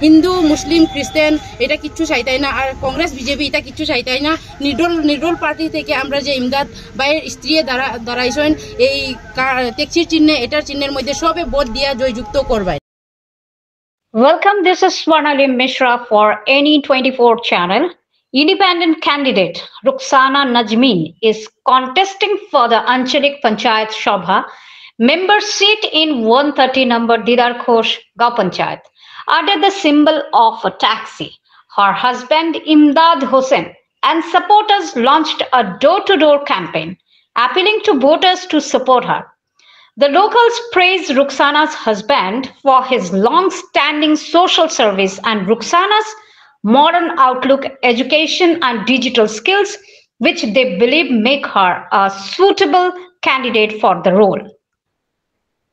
হিন্দু মুসলিম খ্রিস্টান এটা কিচ্ছু চাইতাই না, আর কংগ্রেস বিজেপি এটা কিচ্ছু চাইতাই না। নির্দল পার্টি থেকে আমরা যে ইমদাদ ভাইয়ের স্ত্রী দাঁড়াইছেন এই ট্যাক্সির চিহ্নে, এটার চিহ্নের মধ্যে সবে ভোট দিয়া জয়যুক্ত করবেন। Welcome, this is Swarnalim Mishra for NE24 channel. Independent candidate Rukhsana Najmeen is contesting for the Anchalik Panchayat Sabha member seat in 130 number Didar Khosh Gaon Panchayat under the symbol of a taxi. Her husband Imdad Hossain and supporters launched a door-to-door campaign appealing to voters to support her. The locals praise Rukhsana's husband for his long-standing social service and Rukhsana's modern outlook, education and digital skills, which they believe make her a suitable candidate for the role.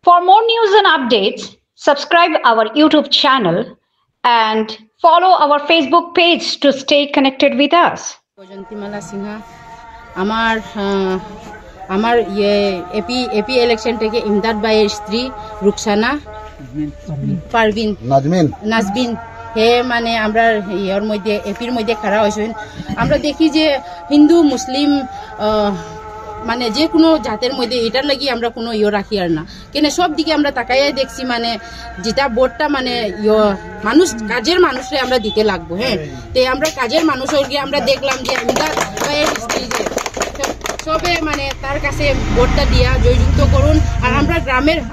For more news and updates, subscribe our YouTube channel and follow our Facebook page to stay connected with us. Vyjayanthimala Sinha আমার AP election থেকে ইমদাদ ভাইয়ের স্ত্রী রুকসানা পারভিন নাজবিন হে মানে আমরা ইয়ার মধ্যে এপির মধ্যে খাড়া হয়েছেন। আমরা দেখি যে হিন্দু মুসলিম মানে যে কোনো জাতের মধ্যে এটার লাগি আমরা কোনো রাখি আর না, কেন সব দিকে আমরা তাকাইয়াই দেখছি মানে যেটা ভোটটা মানে মানুষ কাজের মানুষরে আমরা দিতে লাগবো। হ্যাঁ, তো আমরা কাজের মানুষের গিয়ে আমরা দেখলাম যে ইমদাদ ভাইয়ের স্ত্রী যে সবে মানে তার কাছে ভোটটা দিয়া জয়যুক্ত করুন। আর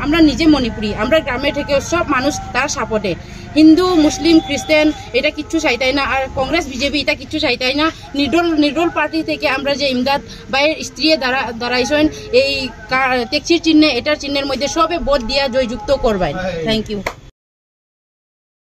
আমরা নিজে মণিপুরি, আমরা গ্রামের থেকে সব মানুষ তার সাপোর্টে। হিন্দু মুসলিম খ্রিস্টান এটা কিচ্ছু চাইতাই না, আর কংগ্রেস বিজেপি এটা কিচ্ছু চাইতাই না। নির্দল পার্টি থেকে আমরা যে ইমদাদ ভাইয়ের স্ত্রী দাঁড়াইছেন এই ট্যাক্সির চিহ্নে, এটার চিহ্নের মধ্যে সবে ভোট দিয়া জয়যুক্ত করবেন। Thank you.